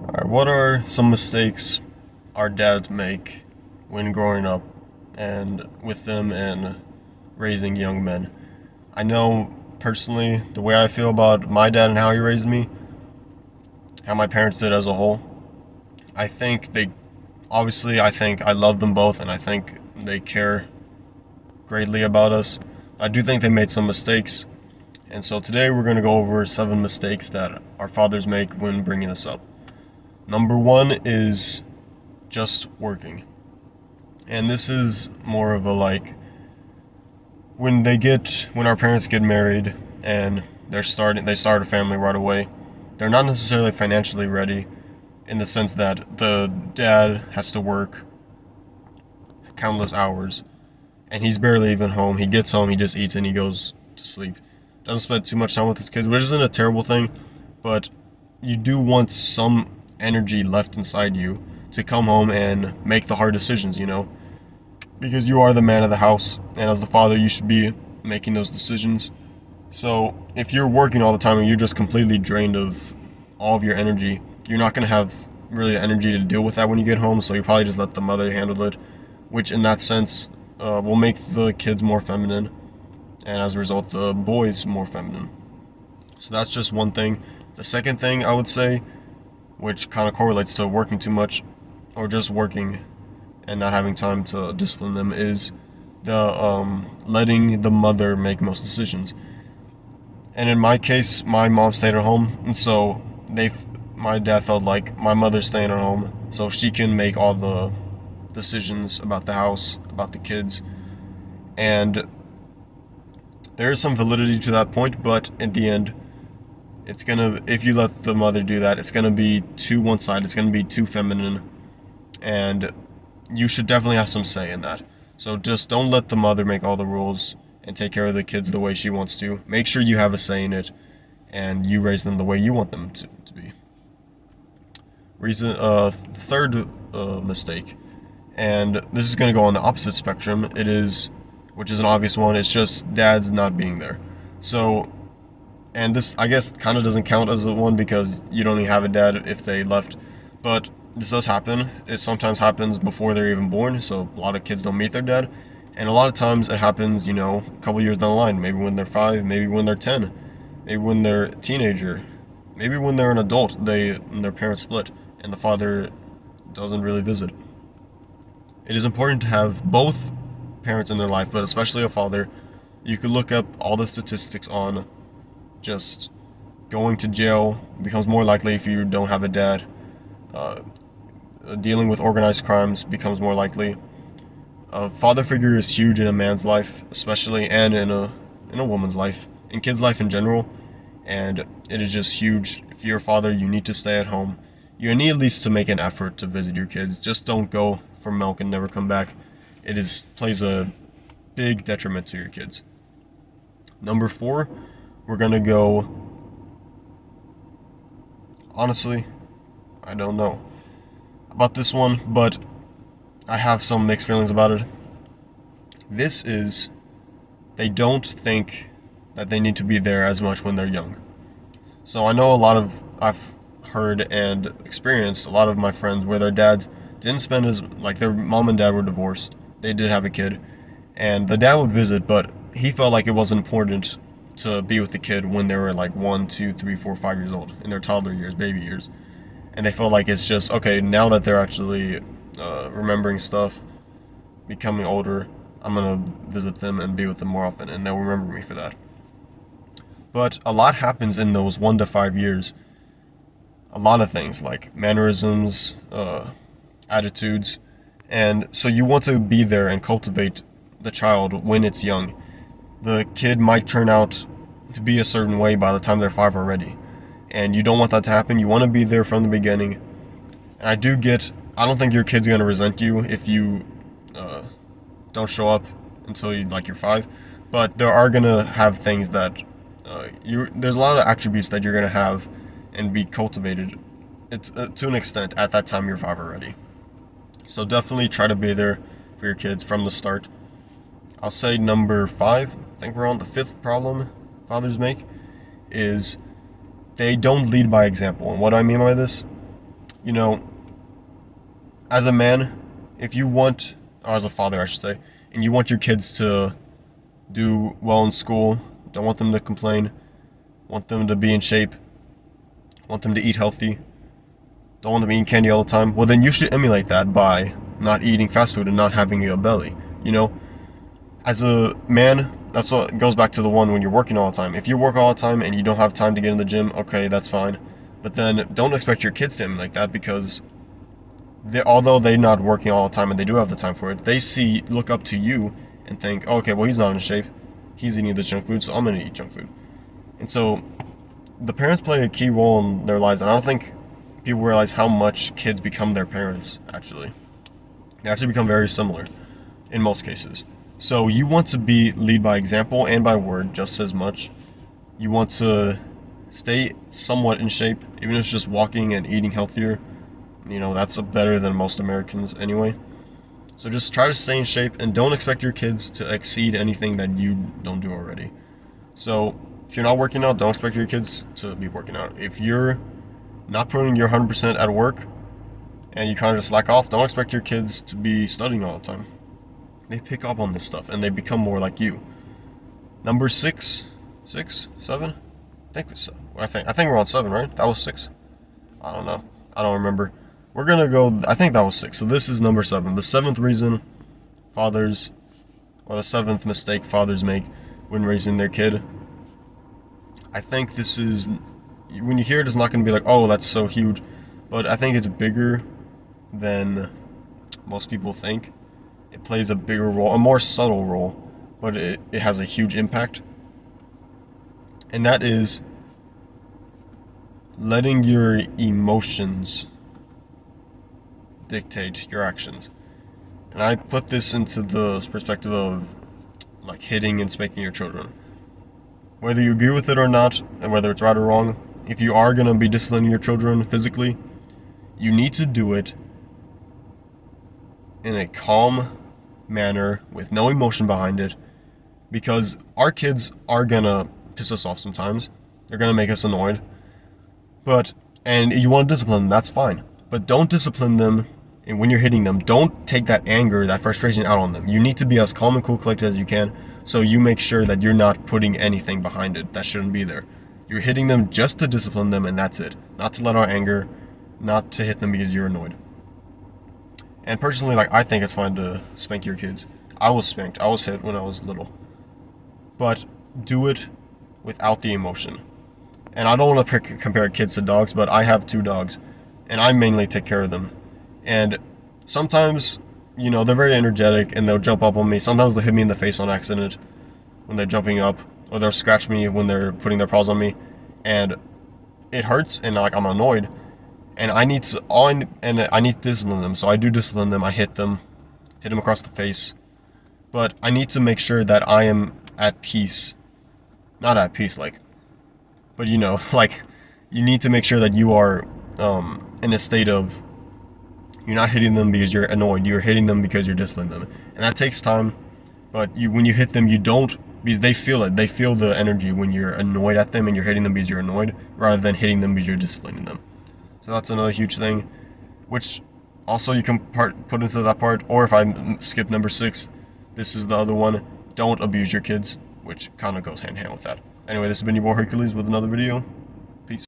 Alright, what are some mistakes our dads make when growing up and with them and raising young men? I know personally the way I feel about my dad and how he raised me, how my parents did as a whole. I think they obviously I think I love them both and I think they care greatly about us. I do think they made some mistakes, and so today we're going to go over 7 mistakes that our fathers make when bringing us up. Number one is just working. And this is more of a like when our parents get married and they start a family right away. They're not necessarily financially ready in the sense that the dad has to work countless hours and he's barely even home. He gets home, he just eats and he goes to sleep. Doesn't spend too much time with his kids, which isn't a terrible thing, but you do want some energy left inside you to come home and make the hard decisions, because you are the man of the house, and as the father, you should be making those decisions. So if you're working all the time and you're just completely drained of all of your energy, you're not going to have really energy to deal with that when you get home, so you probably just let the mother handle it, which in that sense will make the kids more feminine, and as a result, the boys more feminine. So that's just one thing. The second thing I would say, which kind of correlates to working too much or just working and not having time to discipline them, is the letting the mother make most decisions. And in my case, my mom stayed at home, and so my dad felt like my mother's staying at home, so she can make all the decisions about the house, about the kids, and there is some validity to that point. But in the end, if you let the mother do that, it's gonna be too one sided. It's gonna be too feminine, and you should definitely have some say in that. So just don't let the mother make all the rules and take care of the kids the way she wants to. Make sure you have a say in it, and you raise them the way you want them to be. Third mistake, and this is gonna go on the opposite spectrum. Which is an obvious one. It's just dads not being there. So and this I guess kind of doesn't count as a one because you don't even have a dad if they left, but this does happen. It sometimes happens before they're even born, so a lot of kids don't meet their dad, and a lot of times it happens, a couple years down the line, maybe when they're 5, maybe when they're 10, maybe when they're a teenager, maybe when they're an adult, and their parents split and the father doesn't really visit. It is important to have both parents in their life, but especially a father. You could look up all the statistics on just going to jail becomes more likely if you don't have a dad. Uh, Dealing with organized crimes becomes more likely. A father figure is huge in a man's life, especially, and in a woman's life, in kids' life in general, and it is just huge. If you're a father, you need to stay at home. You need at least to make an effort to visit your kids. Just don't go for milk and never come back. Plays a big detriment to your kids. Number 4, we're gonna go. Honestly, I don't know about this one, but I have some mixed feelings about it. This is, they don't think that they need to be there as much when they're young. So I've heard and experienced a lot of my friends where their dads didn't spend their mom and dad were divorced. They did have a kid, and the dad would visit, but he felt like it wasn't important to be with the kid when they were like 1, 2, 3, 4, 5 years old, in their toddler years, baby years. And they felt like it's just, okay, now that they're actually remembering stuff, becoming older, I'm going to visit them and be with them more often, and they'll remember me for that. But a lot happens in those 1 to 5 years. A lot of things like mannerisms, attitudes, and so you want to be there and cultivate the child when it's young. The kid might turn out to be a certain way by the time they're 5 already, and you don't want that to happen. You want to be there from the beginning. And I don't think your kid's gonna resent you if you don't show up until you're 5, but there are gonna have things that there's a lot of attributes that you're gonna have and be cultivated. It's to an extent at that time you're 5 already. So definitely try to be there for your kids from the start. I'll say number 5. I think we're on the 5th problem fathers make is they don't lead by example. And what do I mean by this? you know, as a man, if you want, or as a father, I should say, and you want your kids to do well in school, don't want them to complain, want them to be in shape, want them to eat healthy, don't want them eating candy all the time, well, then you should emulate that by not eating fast food and not having a belly. You know, as a man, that's what goes back to the one when you're working all the time. If you work all the time and you don't have time to get in the gym, okay, that's fine. But then don't expect your kids to emulate that, because although they're not working all the time and they do have the time for it, they look up to you and think, oh, okay, well, he's not in shape. He's eating the junk food, so I'm going to eat junk food. And so the parents play a key role in their lives, and I don't think people realize how much kids become their parents, actually. They actually become very similar in most cases. So you want to lead by example and by word just as much. You want to stay somewhat in shape, even if it's just walking and eating healthier. You know, that's better than most Americans anyway. So just try to stay in shape and don't expect your kids to exceed anything that you don't do already. So if you're not working out, don't expect your kids to be working out. If you're not putting your 100% at work and you kind of just slack off, don't expect your kids to be studying all the time. They pick up on this stuff and they become more like you. Number 6, 7? I think we're on 7, right? That was 6. I don't know. I don't remember. We're gonna go. I think that was 6. So this is number 7. The 7th reason fathers, or the 7th mistake fathers make when raising their kid. I think this is, when you hear it, it's not gonna be like, oh, that's so huge, but I think it's bigger than most people think. It plays a bigger role, a more subtle role, but it has a huge impact. And that is letting your emotions dictate your actions. And I put this into the perspective of like hitting and spanking your children. Whether you agree with it or not, and whether it's right or wrong, if you are going to be disciplining your children physically, you need to do it in a calm manner with no emotion behind it, because our kids are going to piss us off sometimes. They're going to make us annoyed. And you want to discipline them, that's fine. But don't discipline them, and when you're hitting them, don't take that anger, that frustration out on them. You need to be as calm and cool, collected as you can, so you make sure that you're not putting anything behind it that shouldn't be there. You're hitting them just to discipline them, and that's it. Not to let out anger, not to hit them because you're annoyed. And personally, like, I think it's fine to spank your kids. I was spanked. I was hit when I was little. But do it without the emotion. And I don't want to compare kids to dogs, but I have 2 dogs, and I mainly take care of them. And sometimes, you know, they're very energetic, and they'll jump up on me. Sometimes they'll hit me in the face on accident when they're jumping up, or they'll scratch me when they're putting their paws on me, and it hurts, and like I'm annoyed, and I need to discipline them. So I do discipline them. I hit them across the face, but I need to make sure that I am at peace. Not at peace, like, but you know, like, you need to make sure that you are in a state of, you're not hitting them because you're annoyed. You're hitting them because you're disciplining them, and that takes time. But when you hit them, you don't, because they feel it. They feel the energy when you're annoyed at them and you're hitting them because you're annoyed, rather than hitting them because you're disciplining them. So that's another huge thing, which also you can put into that part. Or if I skip number 6, this is the other one. Don't abuse your kids, which kind of goes hand in hand with that. Anyway, this has been your boy Hercules with another video. Peace.